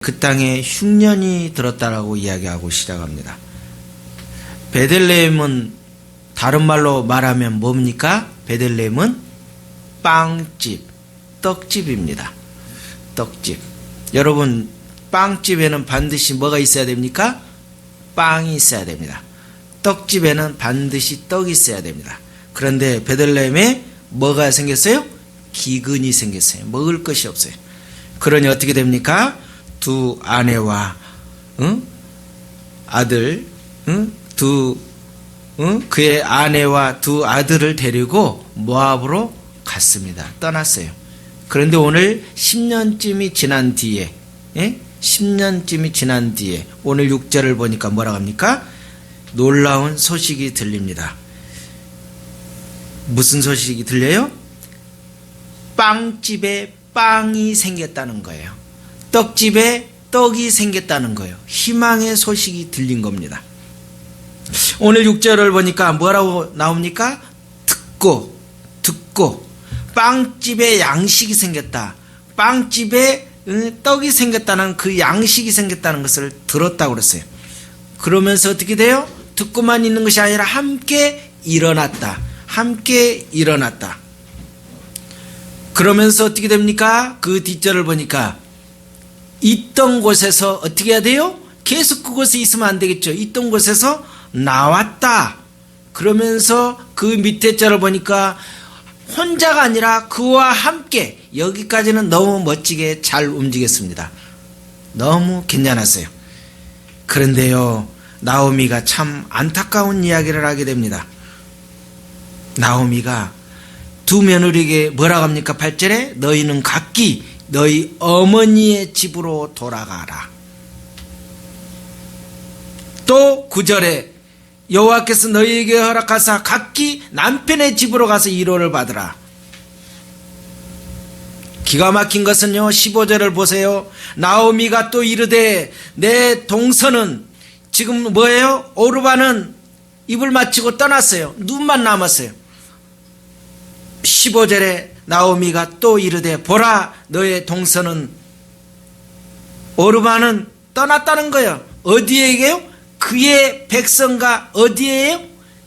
그 땅에 흉년이 들었다라고 이야기하고 시작합니다. 베들레헴은 다른 말로 말하면 뭡니까? 베들레헴은 빵집, 떡집입니다. 떡집. 여러분, 빵집에는 반드시 뭐가 있어야 됩니까? 빵이 있어야 됩니다. 떡집에는 반드시 떡이 있어야 됩니다. 그런데 베들레헴에 뭐가 생겼어요? 기근이 생겼어요. 먹을 것이 없어요. 그러니 어떻게 됩니까? 두 아내와 아들, 그의 아내와 두 아들을 데리고 모압으로 갔습니다. 떠났어요. 그런데 오늘 10년쯤이 지난 뒤에, 10년쯤이 지난 뒤에 오늘 6절을 보니까 뭐라고 합니까? 놀라운 소식이 들립니다. 무슨 소식이 들려요? 빵집에 빵이 생겼다는 거예요. 떡집에 떡이 생겼다는 거예요. 희망의 소식이 들린 겁니다. 오늘 6절을 보니까 뭐라고 나옵니까? 듣고 빵집에 양식이 생겼다. 빵집에 떡이 생겼다는 그 양식이 생겼다는 것을 들었다고 그랬어요. 그러면서 어떻게 돼요? 듣고만 있는 것이 아니라 함께 일어났다. 함께 일어났다. 그러면서 어떻게 됩니까? 그 뒷절을 보니까 있던 곳에서 어떻게 해야 돼요? 계속 그곳에 있으면 안 되겠죠. 있던 곳에서 나왔다. 그러면서 그 밑에 절을 보니까 혼자가 아니라 그와 함께, 여기까지는 너무 멋지게 잘 움직였습니다. 너무 괜찮았어요. 그런데요, 나오미가 참 안타까운 이야기를 하게 됩니다. 나오미가 두 며느리에게 뭐라고 합니까? 8절에 너희는 각기 너희 어머니의 집으로 돌아가라. 또 9절에 여호와께서 너희에게 허락하사 각기 남편의 집으로 가서 위로를 받으라. 기가 막힌 것은요, 15절을 보세요. 나오미가 또 이르되 내 동서는 지금 뭐예요? 오르바는 입을 맞추고 떠났어요. 눈만 남았어요. 15절에 나오미가 또 이르되 보라 너의 동서는 오르바는 떠났다는 거예요. 어디에게요? 그의 백성과 어디에요?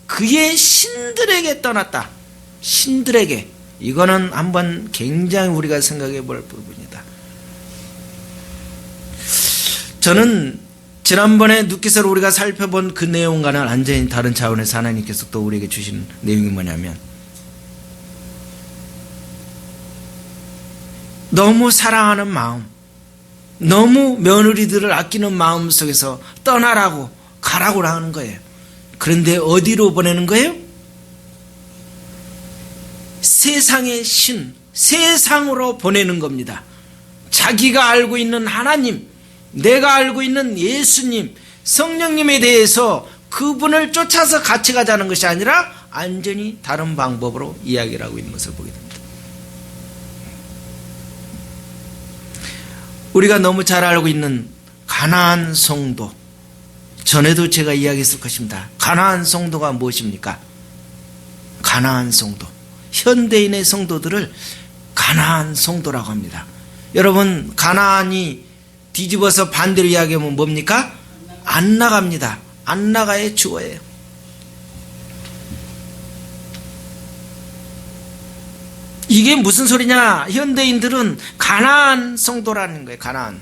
그의 신들에게 떠났다. 신들에게. 이거는 한번 굉장히 우리가 생각해 볼 부분이다. 저는 지난번에 눕기서를 우리가 살펴본 그 내용과는 완전히 다른 차원에서 하나님께서 또 우리에게 주신 내용이 뭐냐면, 너무 사랑하는 마음, 너무 며느리들을 아끼는 마음 속에서 떠나라고, 가라고 하는 거예요. 그런데 어디로 보내는 거예요? 세상의 신, 세상으로 보내는 겁니다. 자기가 알고 있는 하나님, 내가 알고 있는 예수님, 성령님에 대해서 그분을 쫓아서 같이 가자는 것이 아니라 완전히 다른 방법으로 이야기를 하고 있는 것을 보게 됩니다. 우리가 너무 잘 알고 있는 가나안 성도, 전에도 제가 이야기했을 것입니다. 가나안 성도가 무엇입니까? 가나안 성도, 현대인의 성도들을 가나안 성도라고 합니다. 여러분, 가나안이 뒤집어서 반대로 이야기하면 뭡니까? 안 나갑니다. 안 나가의 주어예요. 이게 무슨 소리냐? 현대인들은 가나안 성도라는 거예요. 가나안.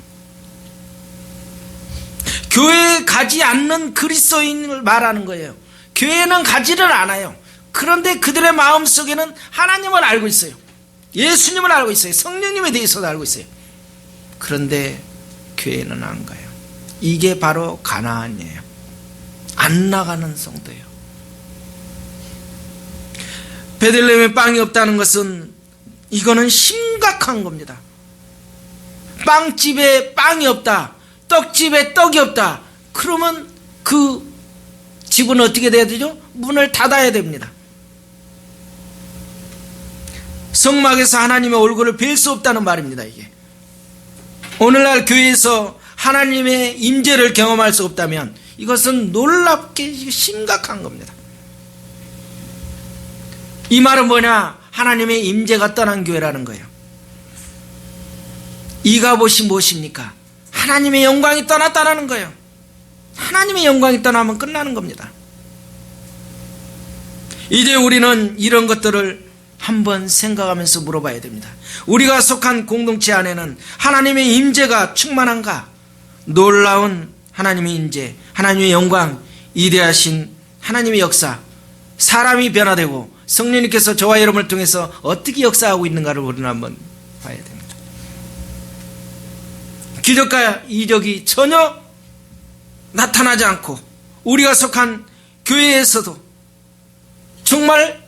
교회에 가지 않는 그리스도인을 말하는 거예요. 교회는 가지를 않아요. 그런데 그들의 마음속에는 하나님을 알고 있어요. 예수님을 알고 있어요. 성령님에 대해서도 알고 있어요. 그런데 교회는 안 가요. 이게 바로 가나안이에요. 안 나가는 성도예요. 베들레헴에 빵이 없다는 것은 이거는 심각한 겁니다. 빵집에 빵이 없다, 떡집에 떡이 없다. 그러면 그 집은 어떻게 돼야 되죠? 문을 닫아야 됩니다. 성막에서 하나님의 얼굴을 뵐 수 없다는 말입니다. 이게 오늘날 교회에서 하나님의 임재를 경험할 수 없다면 이것은 놀랍게 심각한 겁니다. 이 말은 뭐냐? 하나님의 임재가 떠난 교회라는 거예요. 이가봇이 무엇입니까? 하나님의 영광이 떠났다라는 거예요. 하나님의 영광이 떠나면 끝나는 겁니다. 이제 우리는 이런 것들을 한번 생각하면서 물어봐야 됩니다. 우리가 속한 공동체 안에는 하나님의 임재가 충만한가? 놀라운 하나님의 임재, 하나님의 영광, 위대하신 하나님의 역사, 사람이 변화되고 성령님께서 저와 여러분을 통해서 어떻게 역사하고 있는가를 우리는 한번 봐야 됩니다. 기적과 이적이 전혀 나타나지 않고 우리가 속한 교회에서도 정말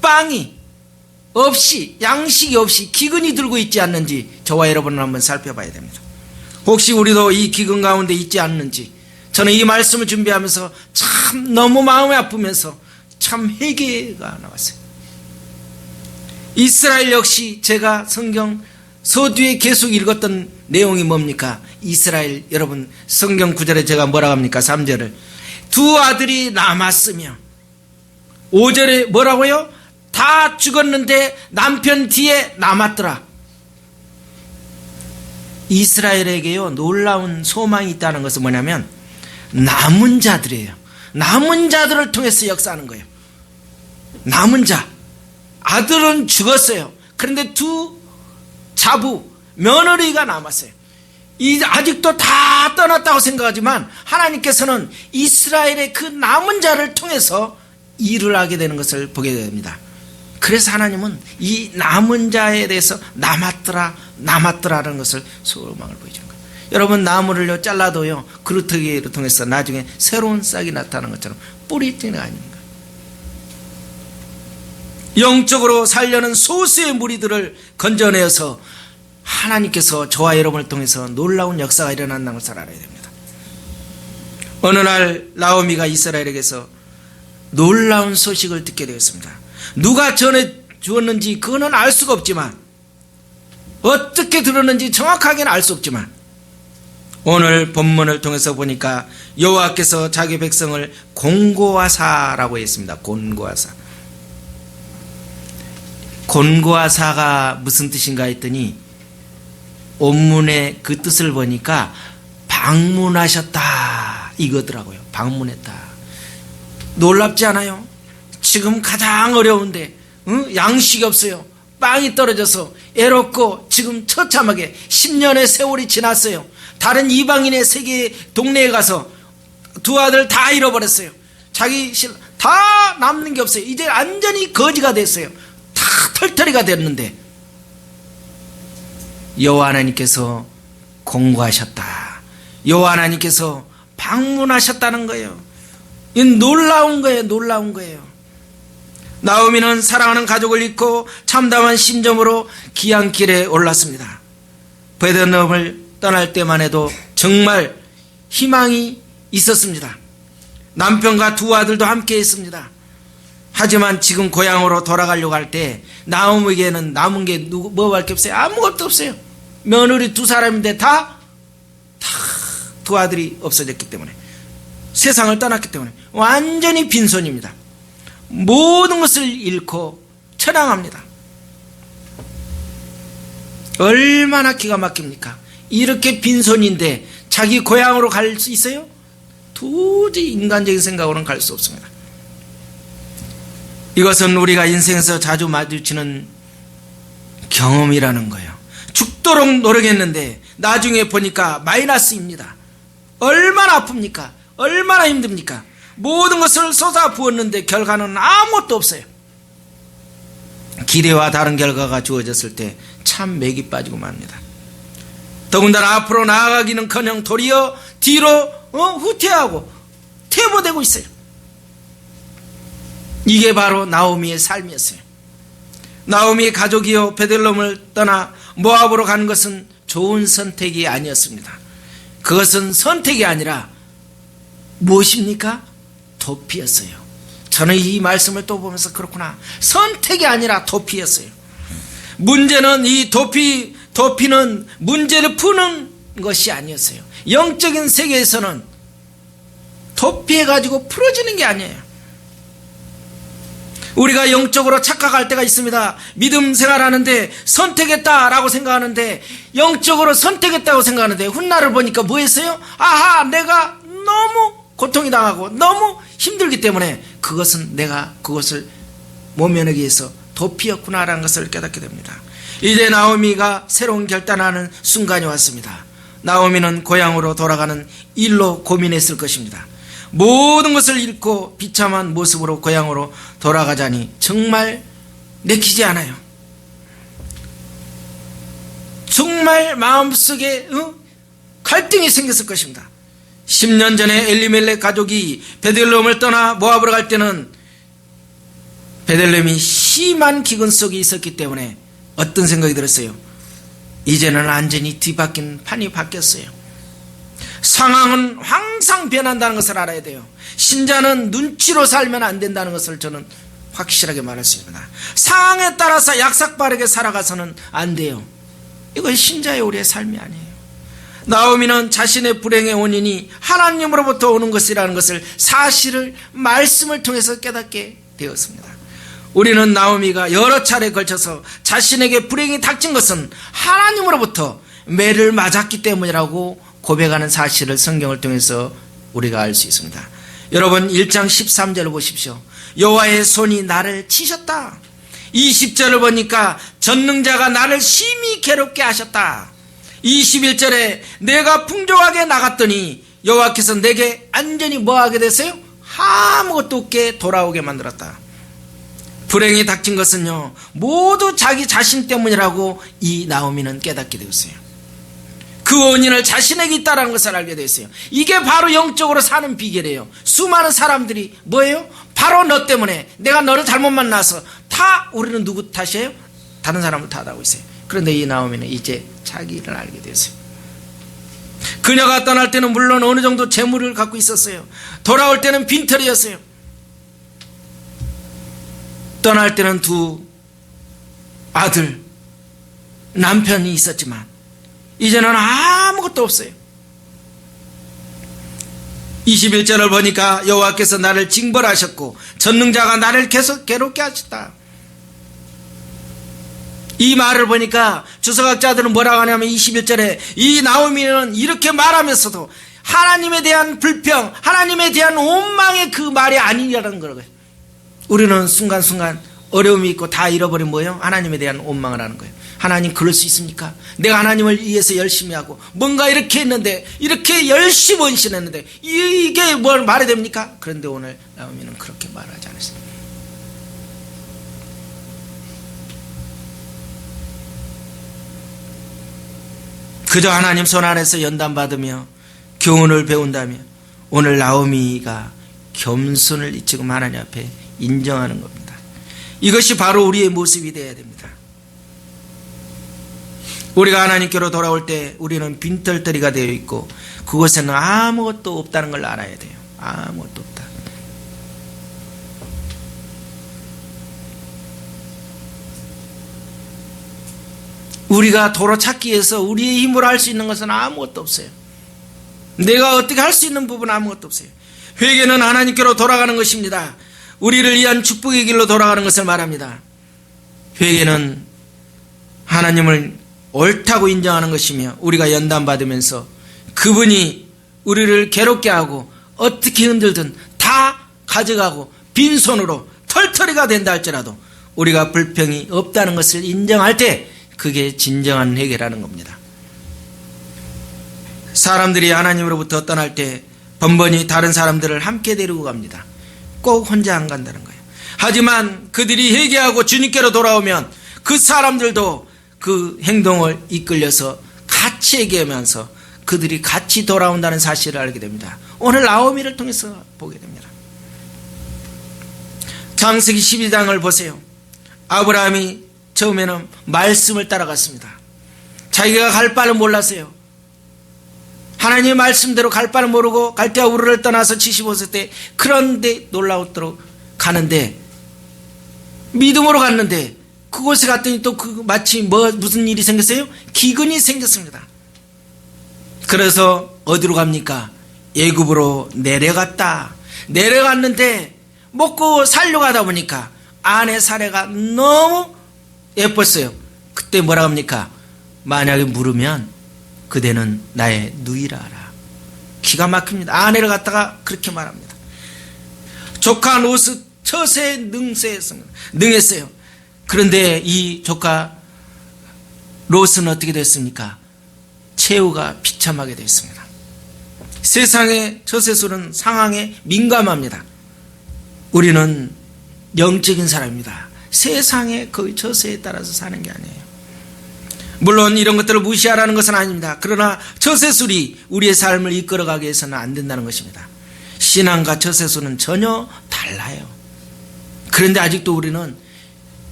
빵이 없이, 양식이 없이 기근이 들고 있지 않는지 저와 여러분은 한번 살펴봐야 됩니다. 혹시 우리도 이 기근 가운데 있지 않는지, 저는 이 말씀을 준비하면서 참 너무 마음이 아프면서 참 회개가 나왔어요. 이스라엘 역시 제가 성경 서두에 계속 읽었던 내용이 뭡니까? 이스라엘, 여러분 성경 9절에 제가 뭐라고 합니까? 3절을 두 아들이 남았으며, 5절에 뭐라고요? 다 죽었는데 남편 뒤에 남았더라. 이스라엘에게요 놀라운 소망이 있다는 것은 뭐냐면 남은 자들이에요. 남은 자들을 통해서 역사하는 거예요. 남은 자, 아들은 죽었어요. 그런데 두 자부, 며느리가 남았어요. 아직도 다 떠났다고 생각하지만 하나님께서는 이스라엘의 그 남은 자를 통해서 일을 하게 되는 것을 보게 됩니다. 그래서 하나님은 이 남은 자에 대해서 남았더라라는 것을 소망을 보여주는 거예요. 여러분, 나무를요 잘라도요 그루터기를 통해서 나중에 새로운 싹이 나타나는 것처럼 뿌리띠는 아닙니까? 영적으로 살려는 소수의 무리들을 건져내어서 하나님께서 저와 여러분을 통해서 놀라운 역사가 일어난다는 것을 알아야 됩니다. 어느 날 나오미가 이스라엘에게서 놀라운 소식을 듣게 되었습니다. 누가 전해 주었는지 그거는 알 수가 없지만, 어떻게 들었는지 정확하게는 알 수 없지만, 오늘 본문을 통해서 보니까 여호와께서 자기 백성을 곤고하사라고 했습니다. 곤고하사. 곤고하사가 무슨 뜻인가 했더니 원문의 그 뜻을 보니까 방문하셨다 이거더라고요. 방문했다. 놀랍지 않아요? 지금 가장 어려운데 양식이 없어요. 빵이 떨어져서 애롭고 지금 처참하게 10년의 세월이 지났어요. 다른 이방인의 세계 동네에 가서 두 아들 다 잃어버렸어요. 자기 다 남는 게 없어요. 이제 완전히 거지가 됐어요. 다 털터리가 됐는데 여호와 하나님께서 공고하셨다. 여호와 하나님께서 방문하셨다는 거예요. 이건 놀라운 거예요. 놀라운 거예요. 나오미는 사랑하는 가족을 잃고 참담한 심정으로 귀향길에 올랐습니다. 베들레헴을 떠날 때만 해도 정말 희망이 있었습니다. 남편과 두 아들도 함께 했습니다. 하지만 지금 고향으로 돌아가려고 할 때 나오미에게는 남은 게 뭐밖에 없어요? 아무것도 없어요. 며느리 두 사람인데 다 두 아들이 없어졌기 때문에, 세상을 떠났기 때문에 완전히 빈손입니다. 모든 것을 잃고 처량합니다. 얼마나 기가 막힙니까? 이렇게 빈손인데 자기 고향으로 갈 수 있어요? 도저히 인간적인 생각으로는 갈 수 없습니다. 이것은 우리가 인생에서 자주 마주치는 경험이라는 거예요. 죽도록 노력했는데 나중에 보니까 마이너스입니다. 얼마나 아픕니까? 얼마나 힘듭니까? 모든 것을 쏟아 부었는데 결과는 아무것도 없어요. 기대와 다른 결과가 주어졌을 때 참 맥이 빠지고 맙니다. 더군다나 앞으로 나아가기는커녕 도리어 뒤로 후퇴하고 퇴보되고 있어요. 이게 바로 나오미의 삶이었어요. 나오미의 가족이요 베들레헴을 떠나 모압으로 가는 것은 좋은 선택이 아니었습니다. 그것은 선택이 아니라 무엇입니까? 도피였어요. 저는 이 말씀을 또 보면서 그렇구나, 선택이 아니라 도피였어요. 문제는 이 도피는 문제를 푸는 것이 아니었어요. 영적인 세계에서는 도피해가지고 풀어지는 게 아니에요. 우리가 영적으로 착각할 때가 있습니다. 믿음 생활하는데 선택했다라고 생각하는데, 영적으로 선택했다고 생각하는데 훗날을 보니까 뭐 했어요? 아하, 내가 너무 고통이 당하고 너무 힘들기 때문에 그것은 내가 그것을 모면하기 위해서 도피였구나라는 것을 깨닫게 됩니다. 이제 나오미가 새로운 결단하는 순간이 왔습니다. 나오미는 고향으로 돌아가는 일로 고민했을 것입니다. 모든 것을 잃고 비참한 모습으로 고향으로 돌아가자니 정말 내키지 않아요. 정말 마음속에 갈등이 생겼을 것입니다. 10년 전에 엘리멜렉 가족이 베들레헴을 떠나 모압으로 갈 때는 베들레헴이 심한 기근 속에 있었기 때문에 어떤 생각이 들었어요? 이제는 완전히 뒤바뀐 판이 바뀌었어요. 상황은 항상 변한다는 것을 알아야 돼요. 신자는 눈치로 살면 안 된다는 것을 저는 확실하게 말할 수 있습니다. 상황에 따라서 약삭빠르게 살아가서는 안 돼요. 이건 신자의 우리의 삶이 아니에요. 나오미는 자신의 불행의 원인이 하나님으로부터 오는 것이라는 것을, 사실을 말씀을 통해서 깨닫게 되었습니다. 우리는 나오미가 여러 차례에 걸쳐서 자신에게 불행이 닥친 것은 하나님으로부터 매를 맞았기 때문이라고 고백하는 사실을 성경을 통해서 우리가 알 수 있습니다. 여러분 1장 13절을 보십시오. 여호와의 손이 나를 치셨다. 20절을 보니까 전능자가 나를 심히 괴롭게 하셨다. 21절에 내가 풍족하게 나갔더니 여호와께서 내게 안전히 뭐하게 됐어요? 아무것도 없게 돌아오게 만들었다. 불행이 닥친 것은요, 모두 자기 자신 때문이라고 이 나오미는 깨닫게 되었어요. 그 원인을 자신에게 있다는 것을 알게 되었어요. 이게 바로 영적으로 사는 비결이에요. 수많은 사람들이 뭐예요? 바로 너 때문에, 내가 너를 잘못 만나서, 다 우리는 누구 탓이에요? 다른 사람을 탓하고 있어요. 그런데 이 나오미는 이제 자기를 알게 되었어요. 그녀가 떠날 때는 물론 어느 정도 재물을 갖고 있었어요. 돌아올 때는 빈털이었어요. 떠날 때는 두 아들, 남편이 있었지만 이제는 아무것도 없어요. 21절을 보니까 여호와께서 나를 징벌하셨고 전능자가 나를 계속 괴롭게 하셨다. 이 말을 보니까 주석학자들은 뭐라고 하냐면 21절에 이 나오미는 이렇게 말하면서도 하나님에 대한 불평, 하나님에 대한 원망의 그 말이 아니라는 거예요. 우리는 순간순간 어려움이 있고 다 잃어버린 뭐예요? 하나님에 대한 원망을 하는 거예요. 하나님 그럴 수 있습니까? 내가 하나님을 위해서 열심히 하고 뭔가 이렇게 했는데, 이렇게 열심히 헌신했는데 이게 뭘 말이 됩니까? 그런데 오늘 나오미는 그렇게 말하지 않았어요. 그저 하나님 손 안에서 연단받으며 교훈을 배운다며 오늘 나오미가 겸손을 지금 하나님 앞에 인정하는 겁니다. 이것이 바로 우리의 모습이 되어야 됩니다. 우리가 하나님께로 돌아올 때 우리는 빈털터리가 되어 있고 그곳에는 아무것도 없다는 걸 알아야 돼요. 아무것도 없다. 우리가 도로 찾기 위해서 우리의 힘으로 할 수 있는 것은 아무것도 없어요. 내가 어떻게 할 수 있는 부분은 아무것도 없어요. 회개는 하나님께로 돌아가는 것입니다. 우리를 위한 축복의 길로 돌아가는 것을 말합니다. 회개는 하나님을 옳다고 인정하는 것이며 우리가 연단받으면서 그분이 우리를 괴롭게 하고 어떻게 흔들든 다 가져가고 빈손으로 털터리가 된다 할지라도 우리가 불평이 없다는 것을 인정할 때 그게 진정한 회개라는 겁니다. 사람들이 하나님으로부터 떠날 때 번번이 다른 사람들을 함께 데리고 갑니다. 꼭 혼자 안 간다는 거예요. 하지만 그들이 회개하고 주님께로 돌아오면 그 사람들도 그 행동을 이끌려서 같이 회개하면서 그들이 같이 돌아온다는 사실을 알게 됩니다. 오늘 나오미를 통해서 보게 됩니다. 창세기 12장을 보세요. 아브라함이 처음에는 말씀을 따라갔습니다. 자기가 갈 바를 몰랐어요. 하나님의 말씀대로 갈 바를 모르고 갈대아 우르를 떠나서 75세 때 그런데 놀라웠도록 가는데 믿음으로 갔는데 그곳에 갔더니 또 마치 무슨 일이 생겼어요? 기근이 생겼습니다. 그래서 어디로 갑니까? 애굽으로 내려갔다. 내려갔는데 먹고 살려고 하다 보니까 아내 사례가 너무 예뻤어요. 그때 뭐라 합니까? 만약에 물으면 그대는 나의 누이라 하라. 기가 막힙니다. 아내를 갖다가 그렇게 말합니다. 조카 롯은 처세에 능했어요. 그런데 이 조카 롯은 어떻게 됐습니까? 최후가 비참하게 됐습니다. 세상의 처세술은 상황에 민감합니다. 우리는 영적인 사람입니다. 세상의 그 처세에 따라서 사는 게 아니에요. 물론 이런 것들을 무시하라는 것은 아닙니다. 그러나 처세술이 우리의 삶을 이끌어가기 위해서는 안 된다는 것입니다. 신앙과 처세술은 전혀 달라요. 그런데 아직도 우리는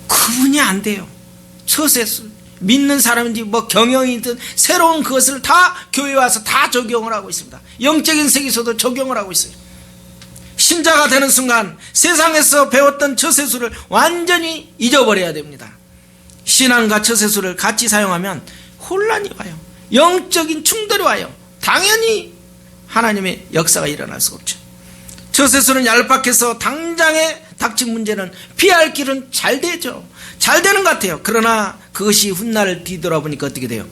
구분이 안 돼요. 처세술, 믿는 사람인지 뭐 경영이든 새로운 그것을 다 교회에 와서 다 적용을 하고 있습니다. 영적인 세계에서도 적용을 하고 있어요. 신자가 되는 순간 세상에서 배웠던 처세술을 완전히 잊어버려야 됩니다. 신앙과 처세술을 같이 사용하면 혼란이 와요. 영적인 충돌이 와요. 당연히 하나님의 역사가 일어날 수가 없죠. 처세술은 얄팍해서 당장에 닥친 문제는 피할 길은 잘 되죠. 잘 되는 것 같아요. 그러나 그것이 훗날을 뒤돌아보니까 어떻게 돼요?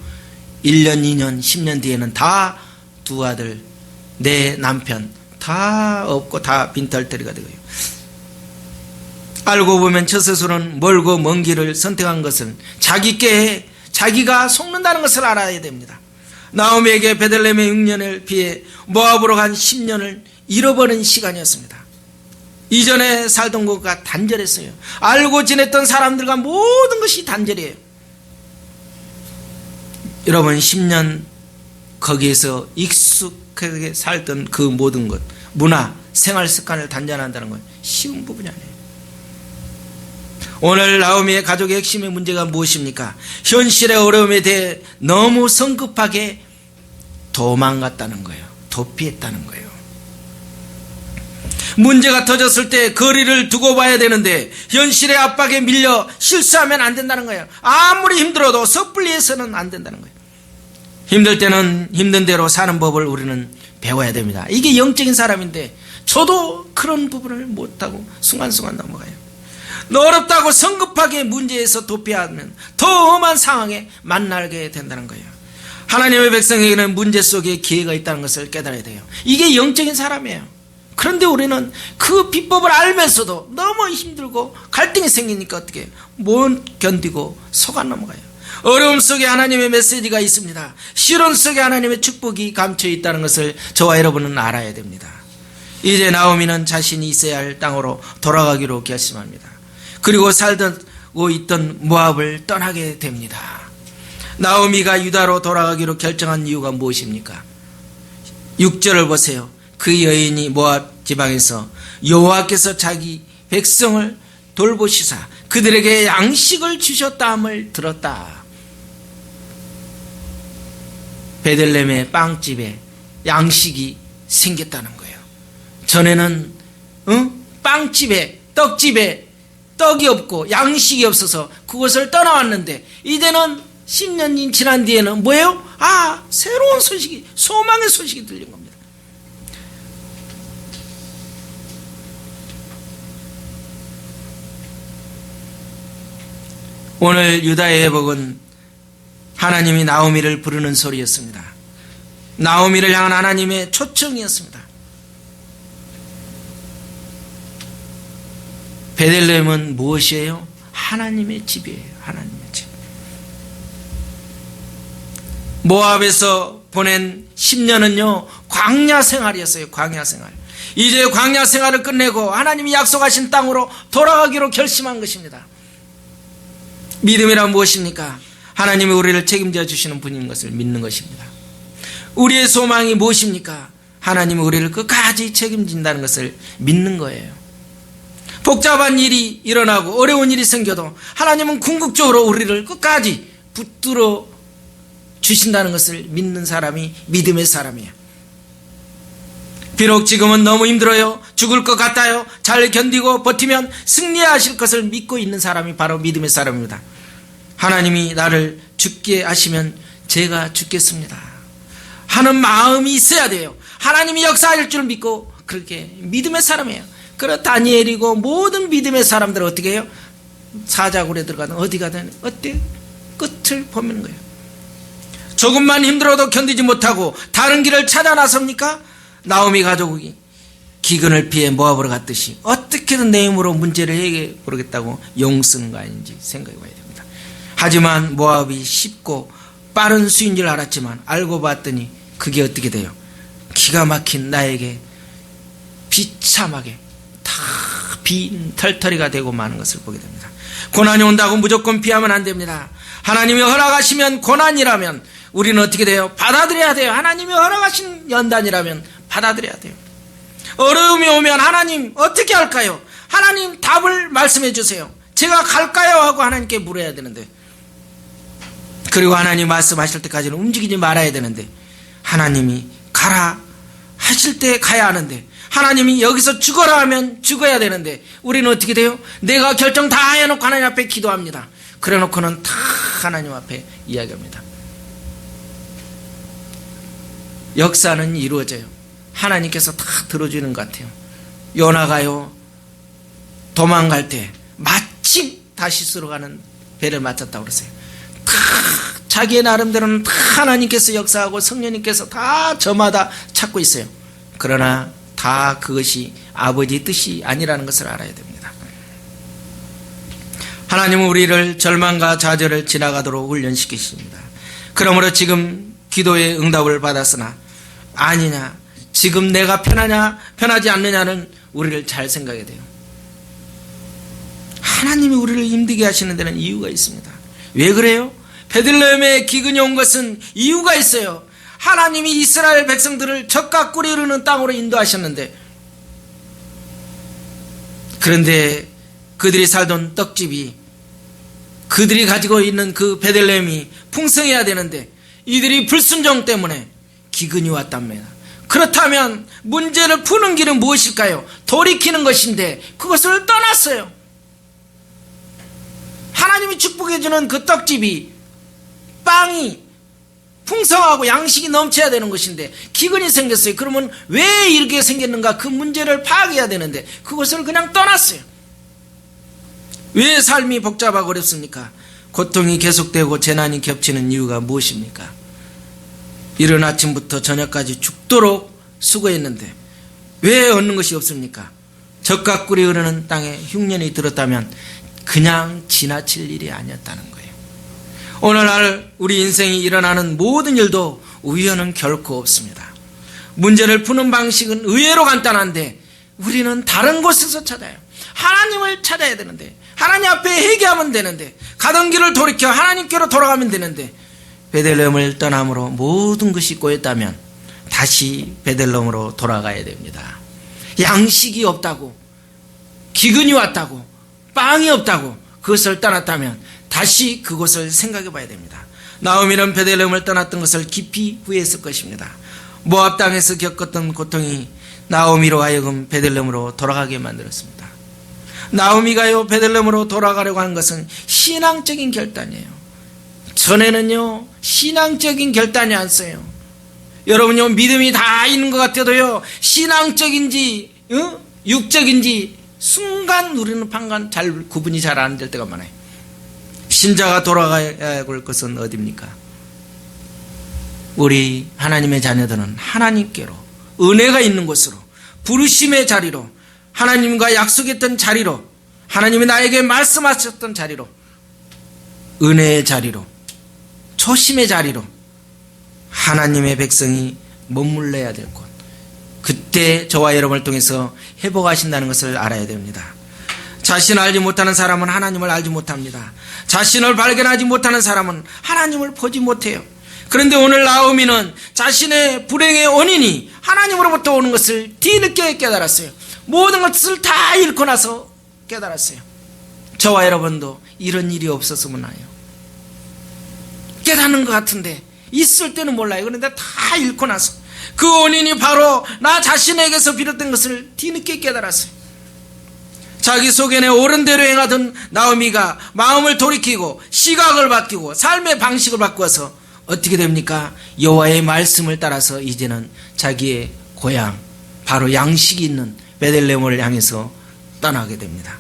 1년, 2년, 10년 뒤에는 다 두 아들, 내 남편 다 없고 다 빈털터리가 되고요. 알고 보면 처세술은 멀고 먼 길을 선택한 것은 자기가 속는다는 것을 알아야 됩니다. 나오미에게 베들레헴의 6년을 비해 모압으로 간 10년을 잃어버린 시간이었습니다. 이전에 살던 곳과 단절했어요. 알고 지냈던 사람들과 모든 것이 단절이에요. 여러분 10년 거기에서 익숙하게 살던 그 모든 것, 문화, 생활 습관을 단절한다는 건 쉬운 부분이 아니에요. 오늘 나오미의 가족의 핵심의 문제가 무엇입니까? 현실의 어려움에 대해 너무 성급하게 도망갔다는 거예요. 도피했다는 거예요. 문제가 터졌을 때 거리를 두고 봐야 되는데 현실의 압박에 밀려 실수하면 안 된다는 거예요. 아무리 힘들어도 섣불리해서는 안 된다는 거예요. 힘들 때는 힘든 대로 사는 법을 우리는 배워야 됩니다. 이게 영적인 사람인데 저도 그런 부분을 못하고 순간순간 넘어가요. 어렵다고 성급하게 문제에서 도피하면 더 험한 상황에 만나게 된다는 거예요. 하나님의 백성에게는 문제 속에 기회가 있다는 것을 깨달아야 돼요. 이게 영적인 사람이에요. 그런데 우리는 그 비법을 알면서도 너무 힘들고 갈등이 생기니까 어떻게 해요? 못 견디고 속아 넘어가요. 어려움 속에 하나님의 메시지가 있습니다. 시련 속에 하나님의 축복이 감춰 있다는 것을 저와 여러분은 알아야 됩니다. 이제 나오미는 자신이 있어야 할 땅으로 돌아가기로 결심합니다. 그리고 살고 있던 모압을 떠나게 됩니다. 나오미가 유다로 돌아가기로 결정한 이유가 무엇입니까? 6절을 보세요. 그 여인이 모압 지방에서 여호와께서 자기 백성을 돌보시사 그들에게 양식을 주셨다함을 들었다. 베들레헴의 빵집에 양식이 생겼다는 거예요. 전에는 빵집에 떡집에 떡이 없고 양식이 없어서 그것을 떠나왔는데 이제는 10년이 지난 뒤에는 뭐예요? 새로운 소식이, 소망의 소식이 들린 겁니다. 오늘 유다의 회복은 하나님이 나오미를 부르는 소리였습니다. 나오미를 향한 하나님의 초청이었습니다. 베들레헴은 무엇이에요? 하나님의 집이에요. 하나님의 집. 모압에서 보낸 10년은요 광야 생활이었어요. 광야 생활. 이제 광야 생활을 끝내고 하나님이 약속하신 땅으로 돌아가기로 결심한 것입니다. 믿음이란 무엇입니까? 하나님이 우리를 책임져 주시는 분인 것을 믿는 것입니다. 우리의 소망이 무엇입니까? 하나님이 우리를 끝까지 책임진다는 것을 믿는 거예요. 복잡한 일이 일어나고 어려운 일이 생겨도 하나님은 궁극적으로 우리를 끝까지 붙들어 주신다는 것을 믿는 사람이 믿음의 사람이에요. 비록 지금은 너무 힘들어요. 죽을 것 같아요. 잘 견디고 버티면 승리하실 것을 믿고 있는 사람이 바로 믿음의 사람입니다. 하나님이 나를 죽게 하시면 제가 죽겠습니다 하는 마음이 있어야 돼요. 하나님이 역사할 줄 믿고 그렇게 믿음의 사람이에요. 그런 다니엘이고 모든 믿음의 사람들은 어떻게 해요? 사자굴에 들어가든 어디 가든 어때? 끝을 보는 거예요. 조금만 힘들어도 견디지 못하고 다른 길을 찾아 나섭니까? 나오미 가족이 기근을 피해 모압으로 갔듯이 어떻게든 내 힘으로 문제를 해결해 보겠다고 용쓰는 거 아닌지 생각해 봐야 됩니다. 하지만 모압이 쉽고 빠른 수인 줄 알았지만 알고 봤더니 그게 어떻게 돼요? 기가 막힌 나에게 비참하게 다 빈털터리가 되고 마는 것을 보게 됩니다. 고난이 온다고 무조건 피하면 안 됩니다. 하나님이 허락하시면 고난이라면 우리는 어떻게 돼요? 받아들여야 돼요. 하나님이 허락하신 연단이라면 받아들여야 돼요. 어려움이 오면 하나님 어떻게 할까요? 하나님 답을 말씀해 주세요. 제가 갈까요? 하고 하나님께 물어야 되는데, 그리고 하나님 말씀하실 때까지는 움직이지 말아야 되는데, 하나님이 가라 하실 때 가야 하는데, 하나님이 여기서 죽어라 하면 죽어야 되는데, 우리는 어떻게 돼요? 내가 결정 다 해놓고 하나님 앞에 기도합니다. 그래 놓고는 다 하나님 앞에 이야기합니다. 역사는 이루어져요. 하나님께서 다 들어주는 것 같아요. 요나가요, 도망갈 때 마침 다시스로 가는 배를 맞췄다고 그러세요. 다 자기의 나름대로는 다 하나님께서 역사하고 성령님께서 다 저마다 찾고 있어요. 그러나 다 그것이 아버지 뜻이 아니라는 것을 알아야 됩니다. 하나님은 우리를 절망과 좌절을 지나가도록 훈련시키십니다. 그러므로 지금 기도의 응답을 받았으나 아니냐, 지금 내가 편하냐 편하지 않느냐는 우리를 잘 생각해야 돼요. 하나님이 우리를 힘들게 하시는 데는 이유가 있습니다. 왜 그래요? 베들레헴에 기근이 온 것은 이유가 있어요. 하나님이 이스라엘 백성들을 젖과 꿀이 흐르는 땅으로 인도하셨는데, 그런데 그들이 살던 떡집이, 그들이 가지고 있는 그 베들레헴이 풍성해야 되는데 이들이 불순종 때문에 기근이 왔답니다. 그렇다면 문제를 푸는 길은 무엇일까요? 돌이키는 것인데 그것을 떠났어요. 하나님이 축복해 주는 그 떡집이, 빵이 풍성하고 양식이 넘쳐야 되는 것인데 기근이 생겼어요. 그러면 왜 이렇게 생겼는가, 그 문제를 파악해야 되는데 그것을 그냥 떠났어요. 왜 삶이 복잡하고 어렵습니까? 고통이 계속되고 재난이 겹치는 이유가 무엇입니까? 이른 아침부터 저녁까지 죽도록 수고했는데 왜 얻는 것이 없습니까? 젖과 꿀이 흐르는 땅에 흉년이 들었다면 그냥 지나칠 일이 아니었다는 거예요. 오늘날 우리 인생이 일어나는 모든 일도 우연은 결코 없습니다. 문제를 푸는 방식은 의외로 간단한데 우리는 다른 곳에서 찾아요. 하나님을 찾아야 되는데, 하나님 앞에 회개하면 되는데, 가던 길을 돌이켜 하나님께로 돌아가면 되는데, 베들레헴을 떠남으로 모든 것이 꼬였다면 다시 베들레헴으로 돌아가야 됩니다. 양식이 없다고, 기근이 왔다고, 빵이 없다고 그것을 떠났다면 다시 그것을 생각해 봐야 됩니다. 나오미는 베들레헴을 떠났던 것을 깊이 후회했을 것입니다. 모압 땅에서 겪었던 고통이 나오미로 하여금 베들레헴으로 돌아가게 만들었습니다. 나오미가요, 베들레헴으로 돌아가려고 한 것은 신앙적인 결단이에요. 전에는요, 신앙적인 결단이 안 써요. 여러분요, 믿음이 다 있는 것 같아도요, 신앙적인지 육적인지 순간 우리는 판단 구분이 잘 안 될 때가 많아요. 신자가 돌아가야 할 것은 어디입니까? 우리 하나님의 자녀들은 하나님께로, 은혜가 있는 곳으로, 부르심의 자리로, 하나님과 약속했던 자리로, 하나님이 나에게 말씀하셨던 자리로, 은혜의 자리로, 초심의 자리로 하나님의 백성이 머물러야 될 곳, 그때 저와 여러분을 통해서 회복하신다는 것을 알아야 됩니다. 자신을 알지 못하는 사람은 하나님을 알지 못합니다. 자신을 발견하지 못하는 사람은 하나님을 보지 못해요. 그런데 오늘 나오미는 자신의 불행의 원인이 하나님으로부터 오는 것을 뒤늦게 깨달았어요. 모든 것을 다 잃고 나서 깨달았어요. 저와 여러분도 이런 일이 없었으면 해요. 깨닫는 것 같은데 있을 때는 몰라요. 그런데 다 잃고 나서 그 원인이 바로 나 자신에게서 비롯된 것을 뒤늦게 깨달았어요. 자기 속에는 옳은 대로 행하던 나오미가 마음을 돌이키고 시각을 바뀌고 삶의 방식을 바꾸어서 어떻게 됩니까? 여호와의 말씀을 따라서 이제는 자기의 고향, 바로 양식이 있는 베들레헴을 향해서 떠나게 됩니다.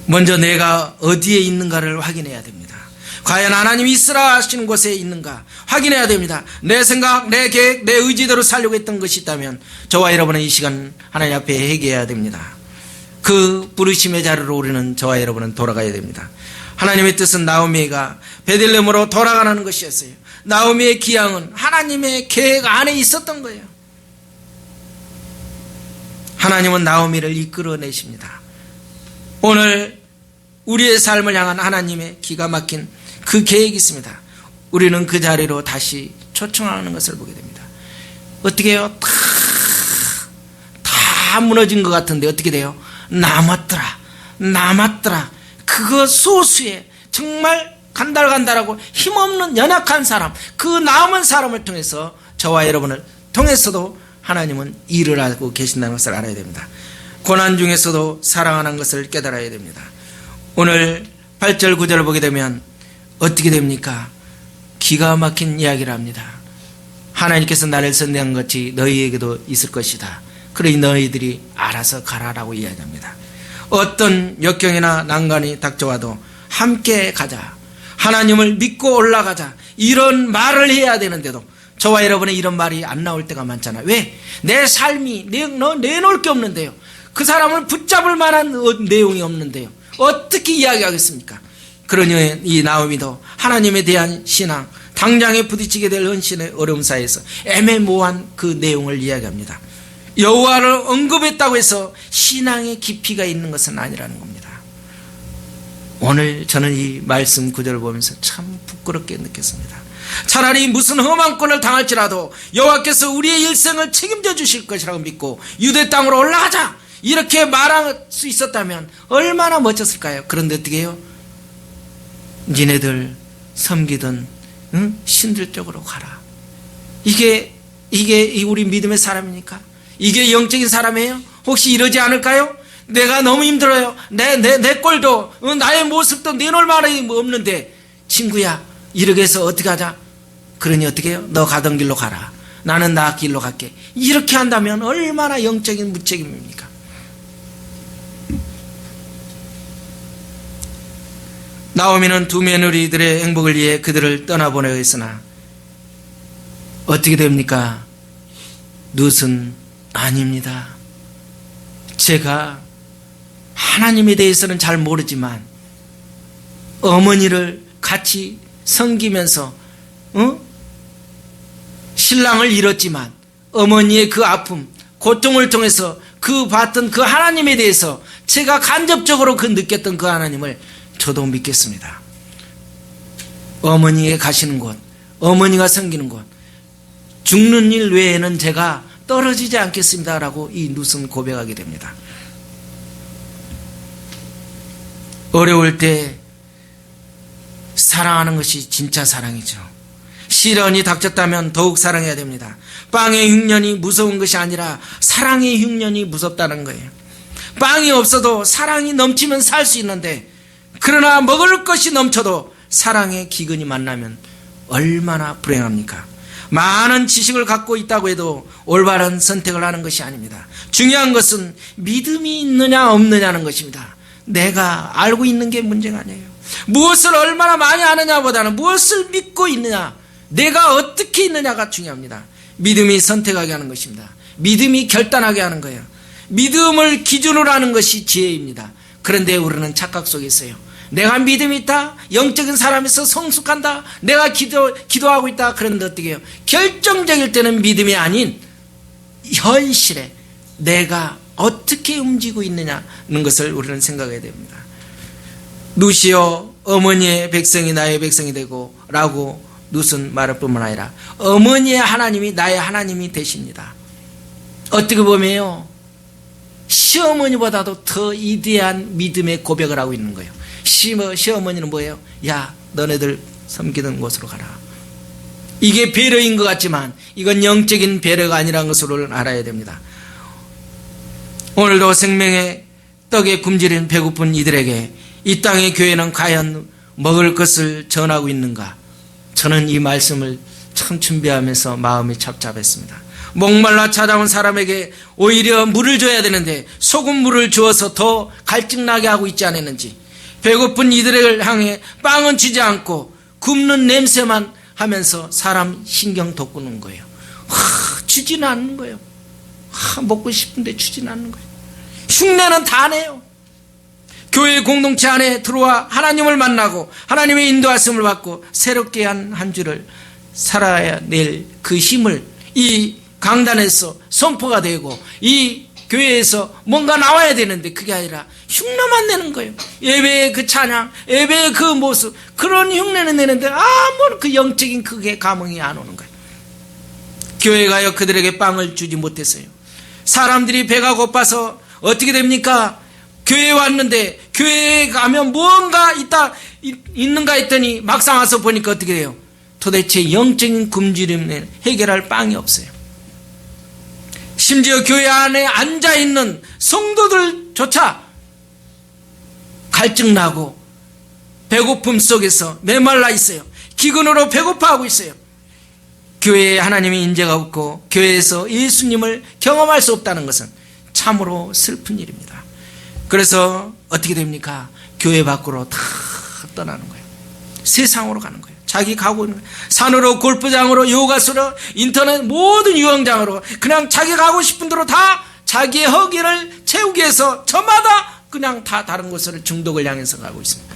먼저 내가 어디에 있는가를 확인해야 됩니다. 과연 하나님이 있으라 하시는 곳에 있는가 확인해야 됩니다. 내 생각, 내 계획, 내 의지대로 살려고 했던 것이 있다면 저와 여러분은 이 시간 하나님 앞에 회개해야 됩니다. 그 부르심의 자리로 우리는 저와 여러분은 돌아가야 됩니다. 하나님의 뜻은 나오미가 베들레헴으로 돌아가는 것이었어요. 나오미의 기양은 하나님의 계획 안에 있었던 거예요. 하나님은 나오미를 이끌어내십니다. 오늘 우리의 삶을 향한 하나님의 기가 막힌 그 계획이 있습니다. 우리는 그 자리로 다시 초청하는 것을 보게 됩니다. 어떻게 해요? 다 무너진 것 같은데 어떻게 돼요? 남았더라. 그거 소수의 정말 간달간달하고 힘없는 연약한 사람, 그 남은 사람을 통해서 저와 여러분을 통해서도 하나님은 일을 하고 계신다는 것을 알아야 됩니다. 고난 중에서도 사랑하는 것을 깨달아야 됩니다. 오늘 8절 9절을 보게 되면 어떻게 됩니까? 기가 막힌 이야기를 합니다. 하나님께서 나를 선대한 것이 너희에게도 있을 것이다. 그러니 너희들이 알아서 가라라고 이야기합니다. 어떤 역경이나 난관이 닥쳐와도 함께 가자. 하나님을 믿고 올라가자. 이런 말을 해야 되는데도 저와 여러분의 이런 말이 안 나올 때가 많잖아요. 왜? 내 삶이 내놓을 게 없는데요. 그 사람을 붙잡을 만한 내용이 없는데요. 어떻게 이야기하겠습니까? 그러니 이 나오미도 하나님에 대한 신앙, 당장에 부딪히게 될 헌신의 어려움 사이에서 애매모호한 그 내용을 이야기합니다. 여호와를 언급했다고 해서 신앙의 깊이가 있는 것은 아니라는 겁니다. 오늘 저는 이 말씀 구절을 보면서 참 부끄럽게 느꼈습니다. 차라리 무슨 험한 꼴을 당할지라도 여호와께서 우리의 일생을 책임져 주실 것이라고 믿고 유대 땅으로 올라가자 이렇게 말할 수 있었다면 얼마나 멋졌을까요? 그런데 어떻게 해요? 니네들 섬기던 신들 쪽으로 가라. 이게 우리 믿음의 사람입니까? 이게 영적인 사람이에요? 혹시 이러지 않을까요? 내가 너무 힘들어요. 내 꼴도 나의 모습도 내놓을 말이 없는데 친구야 이렇게 해서 어떻게 하자? 그러니 어떻게 해요? 너 가던 길로 가라. 나는 나 길로 갈게. 이렇게 한다면 얼마나 영적인 무책임입니까? 나오미는 두 며느리들의 행복을 위해 그들을 떠나보내고 있으나 어떻게 됩니까? 룻은 아닙니다. 제가 하나님에 대해서는 잘 모르지만 어머니를 같이 섬기면서 신랑을 잃었지만 어머니의 그 아픔, 고통을 통해서 그 봤던 그 하나님에 대해서 제가 간접적으로 느꼈던 그 하나님을 저도 믿겠습니다. 어머니의 가시는 곳, 어머니가 섬기는 곳, 죽는 일 외에는 제가 떨어지지 않겠습니다라고 이 룻은 고백하게 됩니다. 어려울 때 사랑하는 것이 진짜 사랑이죠. 시련이 닥쳤다면 더욱 사랑해야 됩니다. 빵의 흉년이 무서운 것이 아니라 사랑의 흉년이 무섭다는 거예요. 빵이 없어도 사랑이 넘치면 살 수 있는데 그러나 먹을 것이 넘쳐도 사랑의 기근이 만나면 얼마나 불행합니까? 많은 지식을 갖고 있다고 해도 올바른 선택을 하는 것이 아닙니다. 중요한 것은 믿음이 있느냐 없느냐는 것입니다. 내가 알고 있는 게 문제가 아니에요. 무엇을 얼마나 많이 아느냐보다는 무엇을 믿고 있느냐, 내가 어떻게 있느냐가 중요합니다. 믿음이 선택하게 하는 것입니다. 믿음이 결단하게 하는 거예요. 믿음을 기준으로 하는 것이 지혜입니다. 그런데 우리는 착각 속에 있어요. 내가 믿음이 있다, 영적인 사람에서 성숙한다, 내가 기도하고 있다. 그런데 어떻게 해요? 결정적일 때는 믿음이 아닌 현실에 내가 어떻게 움직이고 있느냐는 것을 우리는 생각해야 됩니다. 룻이여 어머니의 백성이 나의 백성이 되고 라고 룻은 말할 뿐만 아니라 어머니의 하나님이 나의 하나님이 되십니다. 어떻게 보면요, 시어머니보다도 더 위대한 믿음의 고백을 하고 있는 거예요. 시어머니는 뭐예요? 야, 너네들 섬기는 곳으로 가라. 이게 배려인 것 같지만 이건 영적인 배려가 아니라는 것을 알아야 됩니다. 오늘도 생명의 떡에 굶주린 배고픈 이들에게 이 땅의 교회는 과연 먹을 것을 전하고 있는가? 저는 이 말씀을 참 준비하면서 마음이 착잡했습니다. 목말라 찾아온 사람에게 오히려 물을 줘야 되는데 소금물을 주어서 더 갈증나게 하고 있지 않았는지, 배고픈 이들을 향해 빵은 주지 않고 굽는 냄새만 하면서 사람 신경 돋구는 거예요. 주지는 않는 거예요. 먹고 싶은데 주지는 않는 거예요. 흉내는 다 내요. 교회 공동체 안에 들어와 하나님을 만나고 하나님의 인도하심을 받고 새롭게 한 주를 살아야 낼 그 힘을 이 강단에서 선포가 되고 이 교회에서 뭔가 나와야 되는데 그게 아니라 흉내만 내는 거예요. 예배의 그 찬양, 예배의 그 모습, 그런 흉내는 내는데 아무런 그 영적인 그게 감흥이 안 오는 거예요. 교회 가요 그들에게 빵을 주지 못했어요. 사람들이 배가 고파서 어떻게 됩니까? 교회에 왔는데 교회에 가면 무언가 있는가 했더니 막상 와서 보니까 어떻게 돼요? 도대체 영적인 굶주림을 해결할 빵이 없어요. 심지어 교회 안에 앉아있는 성도들조차 갈증나고 배고픔 속에서 메말라 있어요. 기근으로 배고파하고 있어요. 교회에 하나님의 인재가 없고 교회에서 예수님을 경험할 수 없다는 것은 참으로 슬픈 일입니다. 그래서 어떻게 됩니까? 교회 밖으로 다 떠나는 거예요. 세상으로 가는 거예요. 자기 가고 있는 거예요. 산으로, 골프장으로, 요가수로, 인터넷 모든 유흥장으로 그냥 자기 가고 싶은 대로 다 자기의 허기를 채우기 위해서 저마다 그냥 다 다른 곳으로 중독을 향해서 가고 있습니다.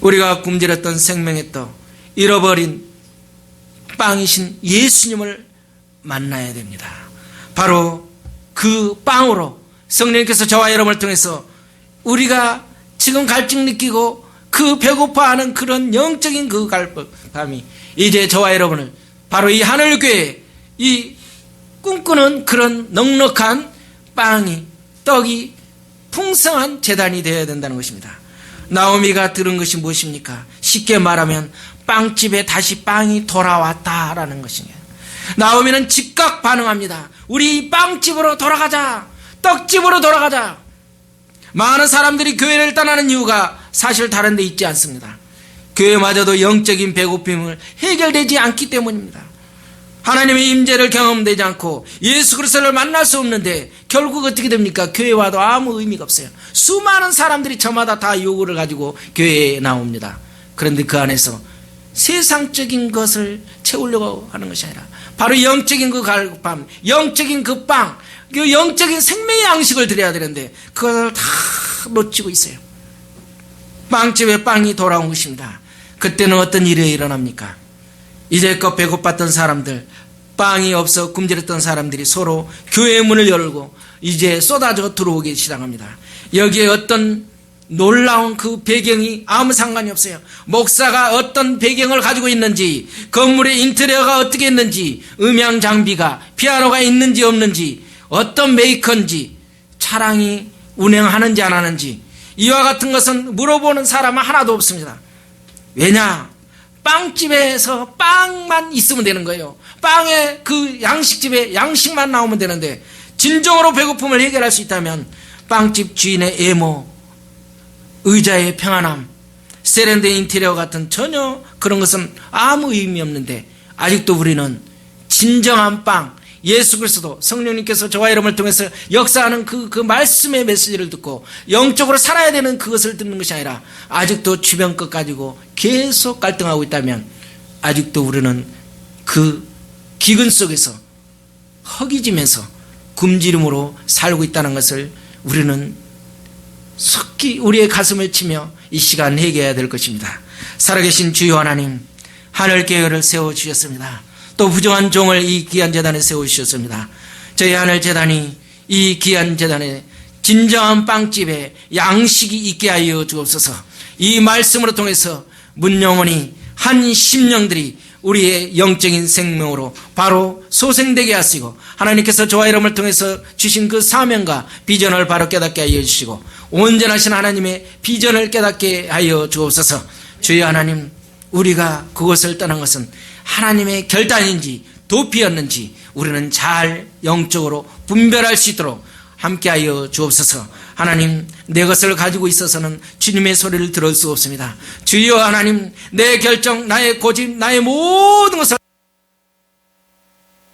우리가 굶주렸던 생명의 떡, 잃어버린 빵이신 예수님을 만나야 됩니다. 바로 그 빵으로 성령님께서 저와 여러분을 통해서 우리가 지금 갈증 느끼고 그 배고파하는 그런 영적인 그 갈증감이 이제 저와 여러분을 바로 이 하늘교회 이 꿈꾸는 그런 넉넉한 빵이 떡이 풍성한 제단이 되어야 된다는 것입니다. 나오미가 들은 것이 무엇입니까? 쉽게 말하면 빵집에 다시 빵이 돌아왔다라는 것이에요. 나오미는 즉각 반응합니다. 우리 빵집으로 돌아가자. 떡집으로 돌아가자. 많은 사람들이 교회를 떠나는 이유가 사실 다른 데 있지 않습니다. 교회마저도 영적인 배고픔을 해결되지 않기 때문입니다. 하나님의 임재를 경험되지 않고 예수 그리스도를 만날 수 없는데 결국 어떻게 됩니까? 교회 와도 아무 의미가 없어요. 수많은 사람들이 저마다 다 요구를 가지고 교회에 나옵니다. 그런데 그 안에서 세상적인 것을 채우려고 하는 것이 아니라 바로 영적인 그 갈급함, 영적인 그 빵, 그 영적인 생명의 양식을 드려야 되는데 그걸 다 놓치고 있어요. 빵집에 빵이 돌아온 것입니다. 그때는 어떤 일이 일어납니까? 이제껏 배고팠던 사람들, 빵이 없어 굶주렸던 사람들이 서로 교회의 문을 열고 이제 쏟아져 들어오기 시작합니다. 여기에 어떤 놀라운 그 배경이 아무 상관이 없어요. 목사가 어떤 배경을 가지고 있는지, 건물의 인테리어가 어떻게 있는지, 음향 장비가, 피아노가 있는지 없는지, 어떤 메이커인지, 차량이 운행하는지 안 하는지, 이와 같은 것은 물어보는 사람은 하나도 없습니다. 왜냐? 빵집에서 빵만 있으면 되는 거예요. 빵에 그 양식집에 양식만 나오면 되는데 진정으로 배고픔을 해결할 수 있다면 빵집 주인의 애모, 의자의 평안함, 세련된 인테리어 같은 전혀 그런 것은 아무 의미 없는데 아직도 우리는 진정한 빵, 예수 그리스도 성령님께서 저와 여러분을 통해서 역사하는 그 말씀의 메시지를 듣고 영적으로 살아야 되는 그것을 듣는 것이 아니라 아직도 주변 것 가지고 계속 갈등하고 있다면 아직도 우리는 그 기근 속에서 허기지면서 굶주림으로 살고 있다는 것을 우리는 속히 우리의 가슴을 치며 이 시간 회개해야 될 것입니다. 살아계신 주여 하나님, 하늘교회를 세워주셨습니다. 또 부정한 종을 이 귀한 재단에 세우셨습니다. 저희 하늘 재단이 이 귀한 재단에 진정한 빵집에 양식이 있게 하여 주옵소서. 이 말씀으로 통해서 문영원이 한 심령들이 우리의 영적인 생명으로 바로 소생되게 하시고 하나님께서 저와 여러분을 통해서 주신 그 사명과 비전을 바로 깨닫게 하여 주시고 온전하신 하나님의 비전을 깨닫게 하여 주옵소서. 주여 하나님, 우리가 그것을 떠난 것은 하나님의 결단인지 도피였는지 우리는 잘 영적으로 분별할 수 있도록 함께하여 주옵소서. 하나님, 내 것을 가지고 있어서는 주님의 소리를 들을 수 없습니다. 주여 하나님, 내 결정, 나의 고집, 나의 모든 것을